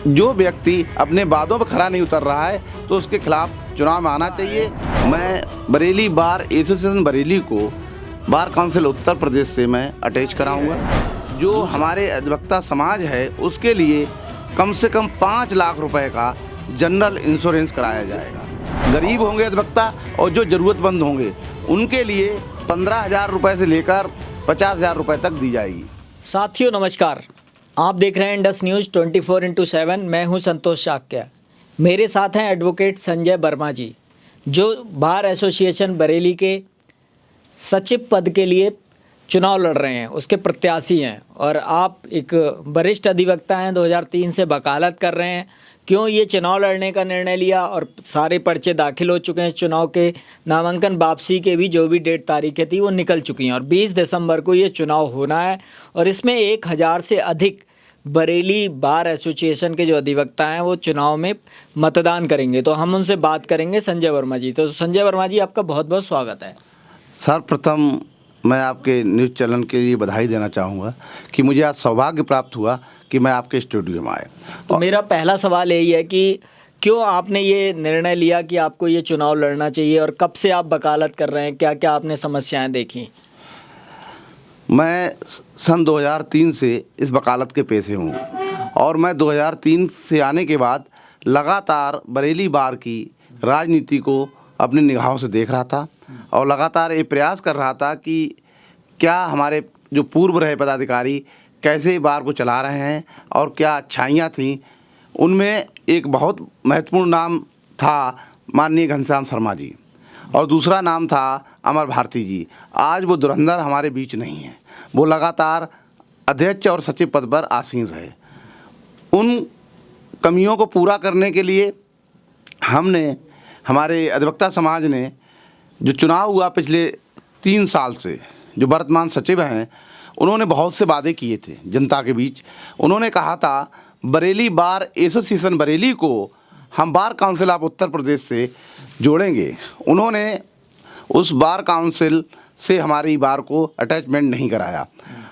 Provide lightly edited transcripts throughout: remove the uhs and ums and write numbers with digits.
जो व्यक्ति अपने वादों पर खरा नहीं उतर रहा है तो उसके खिलाफ चुनाव में आना चाहिए। मैं बरेली बार एसोसिएशन बरेली को बार काउंसिल उत्तर प्रदेश से मैं अटैच कराऊंगा। जो हमारे अधिवक्ता समाज है उसके लिए कम से कम 5 लाख रुपए का जनरल इंश्योरेंस कराया जाएगा। गरीब होंगे अधिवक्ता और जो ज़रूरतमंद होंगे उनके लिए 15,000 रुपये से लेकर 50,000 रुपये तक दी जाएगी। साथियों नमस्कार, आप देख रहे हैं इंडस न्यूज़ 24/7। मैं हूं संतोष शाक्य। मेरे साथ हैं एडवोकेट संजय वर्मा जी, जो बार एसोसिएशन बरेली के सचिव पद के लिए चुनाव लड़ रहे हैं, उसके प्रत्याशी हैं। और आप एक वरिष्ठ अधिवक्ता हैं, 2003 से वकालत कर रहे हैं। क्यों ये चुनाव लड़ने का निर्णय लिया और सारे पर्चे दाखिल हो चुके हैं चुनाव के, नामांकन वापसी के भी जो भी डेट तारीखें थी वो निकल चुकी हैं और 20 दिसंबर को ये चुनाव होना है। और इसमें 1000 से अधिक बरेली बार एसोसिएशन के जो अधिवक्ता हैं वो चुनाव में मतदान करेंगे। तो हम उनसे बात करेंगे। संजय वर्मा जी, तो संजय वर्मा जी आपका बहुत बहुत स्वागत है। सर्वप्रथम मैं आपके न्यूज़ चैनल के लिए बधाई देना चाहूँगा कि मुझे आज सौभाग्य प्राप्त हुआ कि मैं आपके स्टूडियो में आया। तो मेरा पहला सवाल यही है कि क्यों आपने ये निर्णय लिया कि आपको ये चुनाव लड़ना चाहिए और कब से आप वकालत कर रहे हैं, क्या क्या आपने समस्याएं देखी? मैं सन 2003 से इस वकालत के पेशे हूँ और मैं 2003 से आने के बाद लगातार बरेली बार की राजनीति को अपनी निगाहों से देख रहा था और लगातार ये प्रयास कर रहा था कि क्या हमारे जो पूर्व रहे पदाधिकारी कैसे बार को चला रहे हैं और क्या अच्छाइयाँ थीं। उनमें एक बहुत महत्वपूर्ण नाम था माननीय घनश्याम शर्मा जी और दूसरा नाम था अमर भारती जी। आज वो धुरंधर हमारे बीच नहीं है, वो लगातार अध्यक्ष और सचिव पद पर आसीन रहे। उन कमियों को पूरा करने के लिए हमारे अधिवक्ता समाज ने जो चुनाव हुआ पिछले 3 साल से, जो वर्तमान सचिव हैं, उन्होंने बहुत से वादे किए थे जनता के बीच। उन्होंने कहा था बरेली बार एसोसिएशन बरेली को हम bar council of Uttar Pradesh से जोड़ेंगे। उन्होंने उस बार काउंसिल से हमारी बार को अटैचमेंट नहीं कराया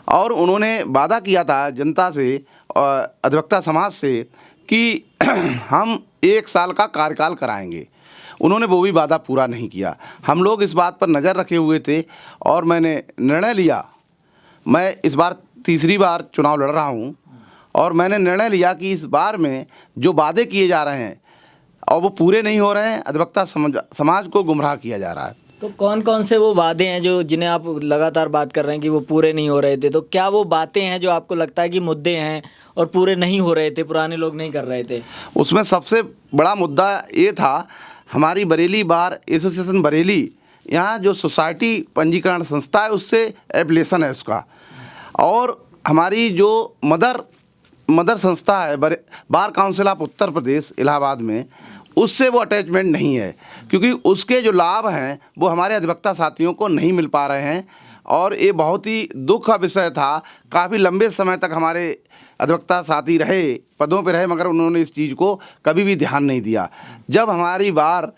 और उन्होंने वादा किया था जनता से, अधिवक्ता समाज से, कि हम 1 साल का कार्यकाल कराएंगे। उन्होंने वो भी वादा पूरा नहीं किया। हम लोग इस बात पर नज़र रखे हुए थे और मैंने निर्णय लिया, मैं इस बार तीसरी बार चुनाव लड़ रहा हूँ और मैंने निर्णय लिया कि इस बार में जो वादे किए जा रहे हैं और वो पूरे नहीं हो रहे हैं, अधिवक्ता समाज को गुमराह किया जा रहा है। तो कौन कौन से वो वादे हैं जो जिन्हें आप लगातार बात कर रहे हैं कि वो पूरे नहीं हो रहे थे? तो क्या वो बातें हैं जो आपको लगता है कि मुद्दे हैं और पूरे नहीं हो रहे थे, पुराने लोग नहीं कर रहे थे? उसमें सबसे बड़ा मुद्दा ये था, हमारी बरेली बार एसोसिएशन बरेली, यहाँ जो सोसाइटी पंजीकरण संस्था है उससे एप्लीकेशन है उसका, और हमारी जो मदर संस्था है bar council of Uttar Pradesh Allahabad में, उससे वो अटैचमेंट नहीं है क्योंकि उसके जो लाभ हैं वो हमारे अधिवक्ता साथियों को नहीं मिल पा रहे हैं। और ये बहुत ही दुख का विषय था। काफ़ी लंबे समय तक हमारे अधिवक्ता साथी रहे, पदों पे रहे, मगर उन्होंने इस चीज़ को कभी भी ध्यान नहीं दिया। जब हमारी बार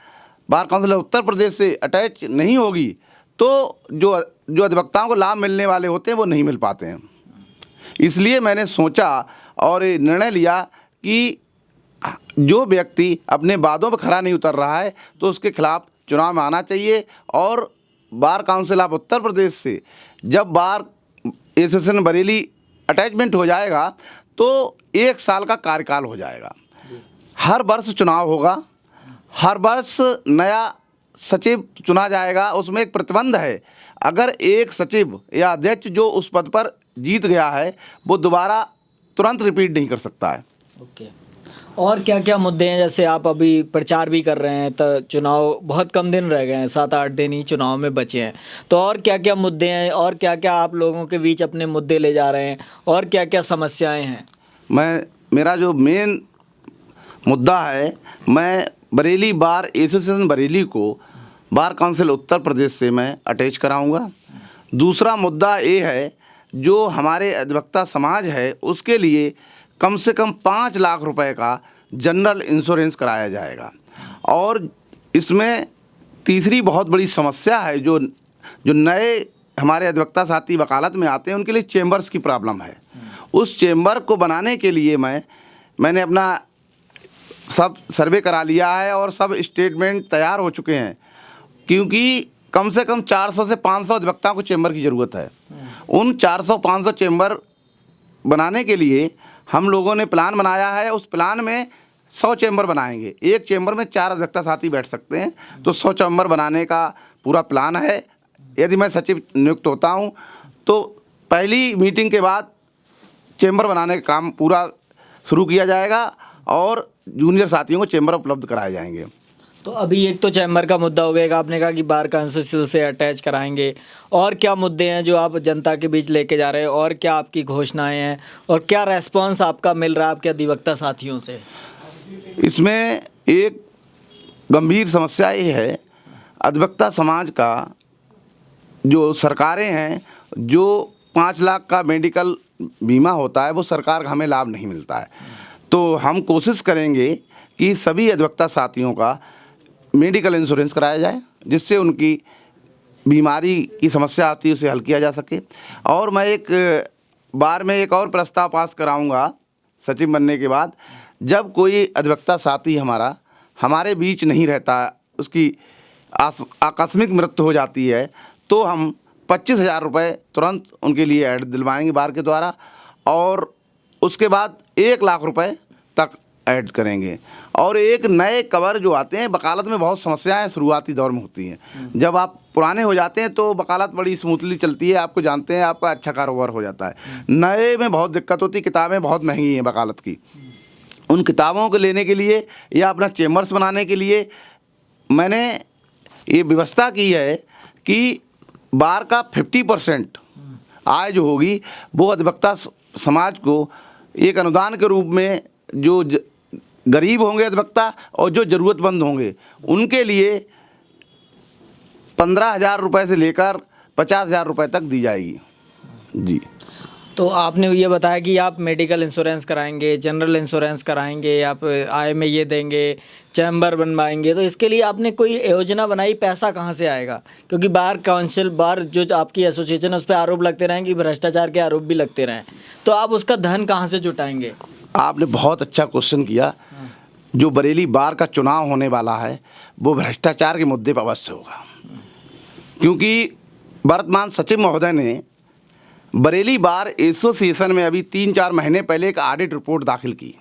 काउंसिल उत्तर प्रदेश से अटैच नहीं होगी तो जो अधिवक्ताओं को लाभ मिलने वाले होते हैं वो नहीं मिल पाते हैं। इसलिए मैंने सोचा और ये निर्णय लिया कि जो व्यक्ति अपने वादों पर खरा नहीं उतर रहा है तो उसके खिलाफ चुनाव में आना चाहिए। और bar council of Uttar Pradesh से जब बार एसोसिएशन बरेली अटैचमेंट हो जाएगा तो 1 साल का कार्यकाल हो जाएगा। हर वर्ष चुनाव होगा, हर वर्ष नया सचिव चुना जाएगा। उसमें एक प्रतिबंध है, अगर एक सचिव या अध्यक्ष जो उस पद पर जीत गया है वो दोबारा तुरंत रिपीट नहीं कर सकता है। ओके। और क्या क्या मुद्दे हैं? जैसे आप अभी प्रचार भी कर रहे हैं, तो चुनाव बहुत कम दिन रह गए हैं, 7-8 दिन ही चुनाव में बचे हैं, तो और क्या क्या मुद्दे हैं और क्या क्या आप लोगों के बीच अपने मुद्दे ले जा रहे हैं और क्या क्या समस्याएं हैं? मेरा जो मेन मुद्दा है, मैं बरेली बार एसोसिएशन बरेली को बार काउंसिल उत्तर प्रदेश से मैं अटैच कराऊंगा। दूसरा मुद्दा ये है, जो हमारे अधिवक्ता समाज है उसके लिए कम से कम 5 लाख रुपए का जनरल इंश्योरेंस कराया जाएगा। और इसमें तीसरी बहुत बड़ी समस्या है, जो नए हमारे अधिवक्ता साथी वकालत में आते हैं उनके लिए चेम्बर्स की प्रॉब्लम है। उस चेम्बर को बनाने के लिए मैं मैंने अपना सब सर्वे करा लिया है और सब स्टेटमेंट तैयार हो चुके हैं, क्योंकि कम से कम 400 से 500 अधिवक्ताओं को चेंबर की ज़रूरत है। उन 400-500 चेंबर बनाने के लिए हम लोगों ने प्लान बनाया है। उस प्लान में 100 चेंबर बनाएंगे, एक चेंबर में 4 अधिवक्ता साथी बैठ सकते हैं, तो 100 चेंबर बनाने का पूरा प्लान है। यदि मैं सचिव नियुक्त होता हूं तो पहली मीटिंग के बाद चेंबर बनाने का काम पूरा शुरू किया जाएगा और जूनियर साथियों को चेंबर उपलब्ध कराए जाएंगे। तो अभी एक तो चैम्बर का मुद्दा हो गया, आपने कहा कि बार काउंसिल से अटैच कराएंगे, और क्या मुद्दे हैं जो आप जनता के बीच लेके जा रहे हैं, और क्या आपकी घोषणाएं हैं, और क्या रेस्पॉन्स आपका मिल रहा है आपके अधिवक्ता साथियों से? इसमें एक गंभीर समस्या ये है, अधिवक्ता समाज का जो सरकारें हैं, जो 5 लाख का मेडिकल बीमा होता है वो सरकार का हमें लाभ नहीं मिलता है। तो हम कोशिश करेंगे कि सभी अधिवक्ता साथियों का मेडिकल इंश्योरेंस कराया जाए, जिससे उनकी बीमारी की समस्या आती है उसे हल किया जा सके। और मैं एक बार में एक और प्रस्ताव पास कराऊंगा सचिव बनने के बाद, जब कोई अधिवक्ता साथी हमारा हमारे बीच नहीं रहता, उसकी आकस्मिक मृत्यु हो जाती है, तो हम 25,000 रुपये तुरंत उनके लिए ऐड दिलवाएंगे बार के द्वारा, और उसके बाद 1 लाख रुपए तक ऐड करेंगे। और एक नए कवर जो आते हैं, वकालत में बहुत समस्याएं शुरुआती दौर में होती हैं। जब आप पुराने हो जाते हैं तो वकालत बड़ी स्मूथली चलती है, आपको जानते हैं, आपका अच्छा कारोबार हो जाता है। नए में बहुत दिक्कत होती है, किताबें बहुत महंगी हैं वकालत की। उन किताबों को लेने के लिए या अपना चेम्बर्स बनाने के लिए मैंने ये व्यवस्था की है कि बार का 50% आय जो होगी वो अधिवक्ता समाज को एक अनुदान के रूप में, जो गरीब होंगे अधिवक्ता और जो ज़रूरतमंद होंगे उनके लिए 15,000 रुपये से लेकर 50,000 रुपये तक दी जाएगी। जी। तो आपने ये बताया कि आप मेडिकल इंश्योरेंस कराएंगे, जनरल इंश्योरेंस कराएंगे, आप आय में ये देंगे, चैम्बर बनवाएंगे, तो इसके लिए आपने कोई योजना बनाई, पैसा कहाँ से आएगा? क्योंकि बार काउंसिल, बार जो आपकी एसोसिएशन है उस पर आरोप लगते रहें कि भ्रष्टाचार के आरोप भी लगते रहें, तो आप उसका धन कहाँ से जुटाएंगे? आपने बहुत अच्छा क्वेश्चन किया। जो बरेली बार का चुनाव होने वाला है वो भ्रष्टाचार के मुद्दे पर अवश्य होगा, क्योंकि वर्तमान सचिव महोदय ने बरेली बार एसोसिएशन में अभी 3-4 महीने पहले एक ऑडिट रिपोर्ट दाखिल की,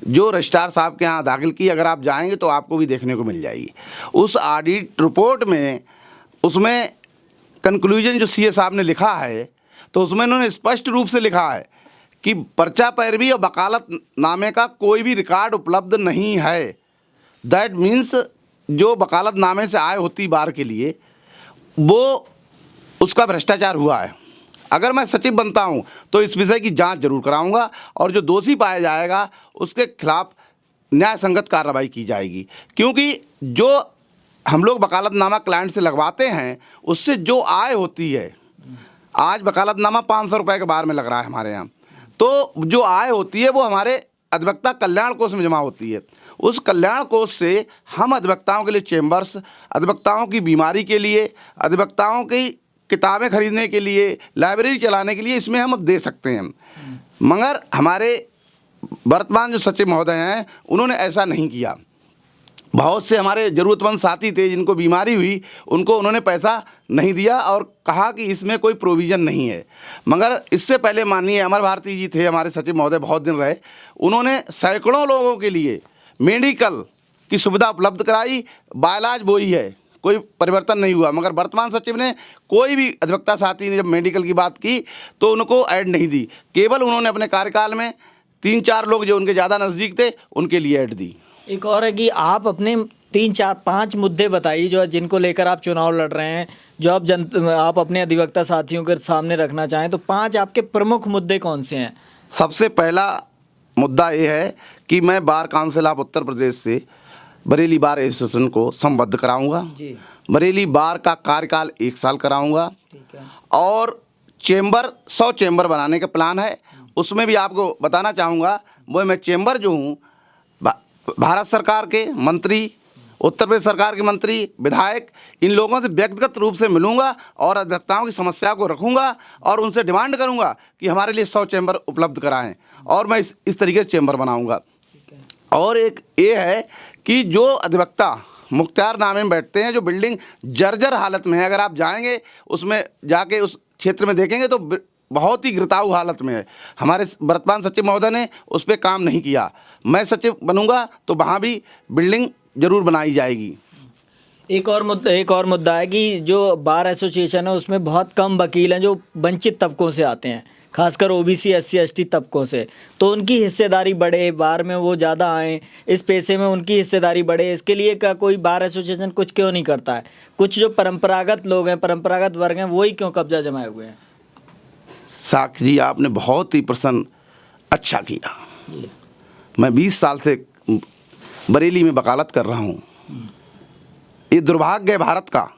जो रजिस्ट्रार साहब के यहाँ दाखिल की। अगर आप जाएंगे तो आपको भी देखने को मिल जाएगी। उस ऑडिट रिपोर्ट में उसमें कंक्लूजन जो सीए साहब ने लिखा है, तो उसमें उन्होंने स्पष्ट रूप से लिखा है कि पर्चा पैरवी और वकालतनामे का कोई भी रिकॉर्ड उपलब्ध नहीं है। दैट मीन्स जो वकालतनामे से आय होती बार के लिए, वो उसका भ्रष्टाचार हुआ है। अगर मैं सचिव बनता हूं तो इस विषय की जांच जरूर कराऊंगा और जो दोषी पाया जाएगा उसके खिलाफ न्याय संगत कार्रवाई की जाएगी, क्योंकि जो हम लोग वकालतनामा क्लाइंट से लगवाते हैं उससे जो आय होती है, आज वकालतनामा 500 रुपये के बार में लग रहा है हमारे यहाँ, तो जो आय होती है वो हमारे अधिवक्ता कल्याण कोष में जमा होती है। उस कल्याण कोष से हम अधिवक्ताओं के लिए चेम्बर्स, अधिवक्ताओं की बीमारी के लिए, अधिवक्ताओं की किताबें खरीदने के लिए, लाइब्रेरी चलाने के लिए इसमें हम दे सकते हैं। मगर हमारे वर्तमान जो सचिव महोदय हैं उन्होंने ऐसा नहीं किया। बहुत से हमारे ज़रूरतमंद साथी थे जिनको बीमारी हुई, उनको उन्होंने पैसा नहीं दिया और कहा कि इसमें कोई प्रोविज़न नहीं है। मगर इससे पहले माननीय अमर भारती जी थे हमारे सचिव महोदय, बहुत दिन रहे, उन्होंने सैकड़ों लोगों के लिए मेडिकल की सुविधा उपलब्ध कराई। बाइलाज वही है, कोई परिवर्तन नहीं हुआ। मगर वर्तमान सचिव ने, कोई भी अधिवक्ता साथी ने जब मेडिकल की बात की तो उनको ऐड नहीं दी। केवल उन्होंने अपने कार्यकाल में 3-4 लोग जो उनके ज़्यादा नज़दीक थे उनके लिए ऐड दी। एक और है कि आप अपने 3-4-5 मुद्दे बताइए जो जिनको लेकर आप चुनाव लड़ रहे हैं, जो आप अपने अधिवक्ता साथियों के सामने रखना चाहें, तो 5 आपके प्रमुख मुद्दे कौन से हैं? सबसे पहला मुद्दा ये है कि मैं bar council of Uttar Pradesh से बरेली बार एसोसिएशन को संबद्ध कराऊंगा। बरेली बार का कार्यकाल 1 साल कराऊंगा। ठीक है। और चेंबर 100 चेंबर बनाने का प्लान है। उसमें भी आपको बताना चाहूँगा, वो मैं चेंबर जो हूँ भारत सरकार के मंत्री, उत्तर प्रदेश सरकार के मंत्री, विधायक, इन लोगों से व्यक्तिगत रूप से मिलूंगा और अधिवक्ताओं की समस्या को रखूंगा और उनसे डिमांड करूंगा कि हमारे लिए 100 चेंबर उपलब्ध कराएं, और मैं इस तरीके से चेंबर बनाऊंगा। और एक ये है कि जो अधिवक्ता मुख्तियारनामे में बैठते हैं, जो बिल्डिंग जर्जर हालत में है, अगर आप जाएंगे उसमें जाके उस क्षेत्र में देखेंगे तो बहुत ही गिरताऊ हालत में है। हमारे वर्तमान सचिव महोदय ने उस पर काम नहीं किया। मैं सचिव बनूंगा तो वहाँ भी बिल्डिंग ज़रूर बनाई जाएगी। एक और मुद्दा है कि जो बार एसोसिएशन है उसमें बहुत कम वकील हैं जो वंचित तबकों से आते हैं, खासकर ओबीसी SC ST तबकों से, तो उनकी हिस्सेदारी बढ़े, बार में वो ज़्यादा आएँ, इस पेशे में उनकी हिस्सेदारी बढ़े, इसके लिए क्या कोई बार एसोसिएशन कुछ क्यों नहीं करता है? कुछ जो परंपरागत लोग हैं, परंपरागत वर्ग हैं, वही क्यों कब्जा जमाए हुए हैं? साक्षी जी, आपने बहुत ही प्रश्न अच्छा किया। मैं 20 साल से बरेली में वकालत कर रहा हूँ। ये दुर्भाग्य है भारत का,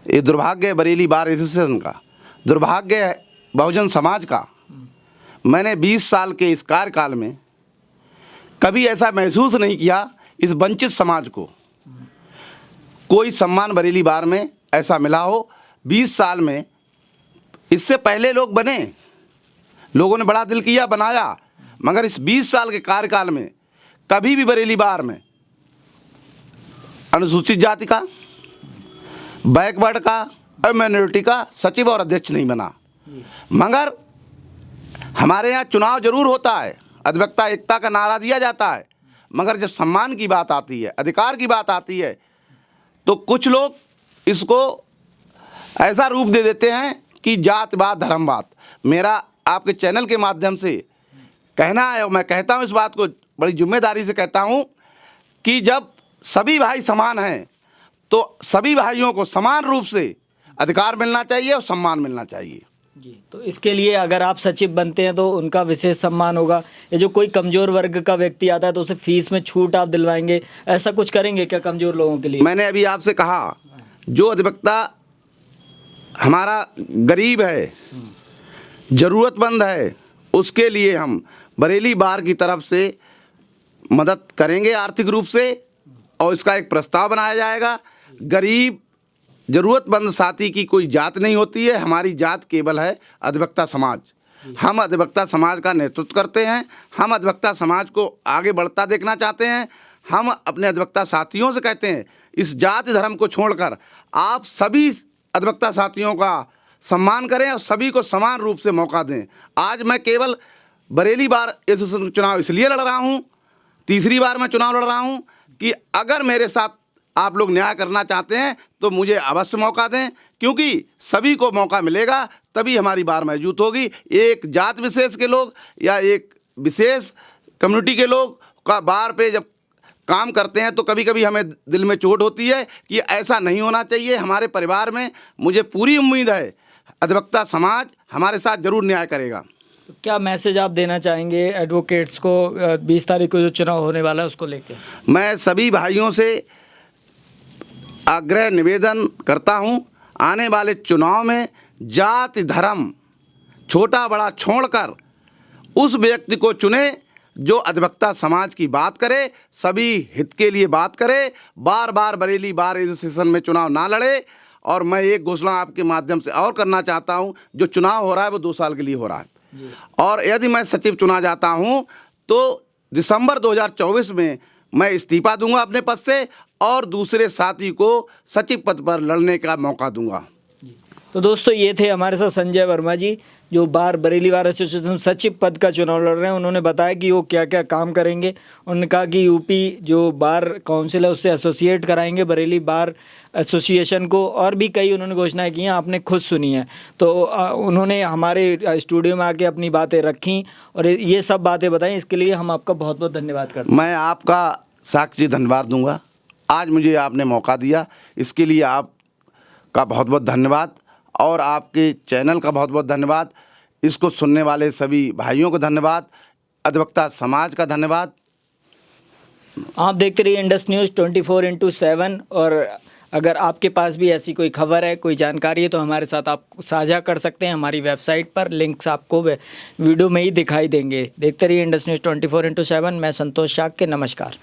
ये दुर्भाग्य है बरेली बार एसोसिएशन का, दुर्भाग्य है बहुजन समाज का। मैंने 20 साल के इस कार्यकाल में कभी ऐसा महसूस नहीं किया इस वंचित समाज को कोई सम्मान बरेली बार में ऐसा मिला हो। 20 साल में इससे पहले लोग बने, लोगों ने बड़ा दिल किया, बनाया, मगर इस 20 साल के कार्यकाल में कभी भी बरेली बार में अनुसूचित जाति का, बैकवर्ड का और माइनॉरिटी का सचिव और अध्यक्ष नहीं बना। मगर हमारे यहाँ चुनाव जरूर होता है, अधिवक्ता एकता का नारा दिया जाता है, मगर जब सम्मान की बात आती है, अधिकार की बात आती है, तो कुछ लोग इसको ऐसा रूप दे देते हैं कि जातवाद धर्मवाद। मेरा आपके चैनल के माध्यम से कहना है, और मैं कहता हूँ इस बात को बड़ी जिम्मेदारी से कहता हूँ कि जब सभी भाई समान हैं तो सभी भाइयों को समान रूप से अधिकार मिलना चाहिए और सम्मान मिलना चाहिए। जी, तो इसके लिए अगर आप सचिव बनते हैं तो उनका विशेष सम्मान होगा। ये जो कोई कमज़ोर वर्ग का व्यक्ति आता है तो उसे फीस में छूट आप दिलवाएंगे, ऐसा कुछ करेंगे क्या कमज़ोर लोगों के लिए? मैंने अभी आपसे कहा, जो अधिवक्ता हमारा गरीब है, ज़रूरतमंद है, उसके लिए हम बरेली बार की तरफ से मदद करेंगे आर्थिक रूप से, और इसका एक प्रस्ताव बनाया जाएगा। गरीब ज़रूरतमंद साथी की कोई जात नहीं होती है, हमारी जात केवल है अधिवक्ता समाज। हम अधिवक्ता समाज का नेतृत्व करते हैं, हम अधिवक्ता समाज को आगे बढ़ता देखना चाहते हैं। हम अपने अधिवक्ता साथियों से कहते हैं, इस जाति धर्म को छोड़कर आप सभी अधिवक्ता साथियों का सम्मान करें और सभी को समान रूप से मौका दें। आज मैं केवल बरेली बार एसोसिएशन चुनाव इसलिए लड़ रहा हूँ, तीसरी बार मैं चुनाव लड़ रहा हूँ, कि अगर मेरे साथ आप लोग न्याय करना चाहते हैं तो मुझे अवश्य मौका दें, क्योंकि सभी को मौका मिलेगा तभी हमारी बार मौजूद होगी। एक जात विशेष के लोग या एक विशेष कम्युनिटी के लोग का बार पे जब काम करते हैं तो कभी कभी हमें दिल में चोट होती है कि ऐसा नहीं होना चाहिए। हमारे परिवार में मुझे पूरी उम्मीद है अधिवक्ता समाज हमारे साथ जरूर न्याय करेगा। तो क्या मैसेज आप देना चाहेंगे एडवोकेट्स को 20 तारीख को जो चुनाव होने वाला है उसको लेकर? मैं सभी भाइयों से आग्रह निवेदन करता हूं, आने वाले चुनाव में जाति धर्म छोटा बड़ा छोड़कर उस व्यक्ति को चुने जो अधिवक्ता समाज की बात करे, सभी हित के लिए बात करे, बार बार बरेली बार एसोसिएशन में चुनाव ना लड़े। और मैं एक घोषणा आपके माध्यम से और करना चाहता हूं, जो चुनाव हो रहा है वो 2 साल के लिए हो रहा है, और यदि मैं सचिव चुना जाता हूं तो दिसंबर 2024 में मैं इस्तीफा दूंगा अपने पद से और दूसरे साथी को सचिव पद पर लड़ने का मौका दूंगा। तो दोस्तों, ये थे हमारे साथ संजय वर्मा जी, जो बरेली बार एसोसिएशन सचिव पद का चुनाव लड़ रहे हैं। उन्होंने बताया कि वो क्या क्या काम करेंगे। उन्होंने कहा कि यूपी जो बार काउंसिल है उससे एसोसिएट कराएंगे बरेली बार एसोसिएशन को, और भी कई उन्होंने घोषणाएं की हैं, आपने खुद सुनी है। तो उन्होंने हमारे स्टूडियो में आके अपनी बातें रखी और ये सब बातें बताई। इसके लिए हम आपका बहुत बहुत धन्यवाद करते हैं। मैं आपका साक्षी धन्यवाद दूंगा, आज मुझे आपने मौका दिया, इसके लिए आपका बहुत बहुत धन्यवाद, और आपके चैनल का बहुत बहुत धन्यवाद। इसको सुनने वाले सभी भाइयों को धन्यवाद, अधिवक्ता समाज का धन्यवाद। आप देखते रहिए इंडस न्यूज़ 24/7, और अगर आपके पास भी ऐसी कोई खबर है, कोई जानकारी है, तो हमारे साथ आप साझा कर सकते हैं हमारी वेबसाइट पर। लिंक्स आपको वीडियो में ही दिखाई देंगे। देखते रहिए इंडस न्यूज़ 24/7। मैं संतोष शाक्य, नमस्कार।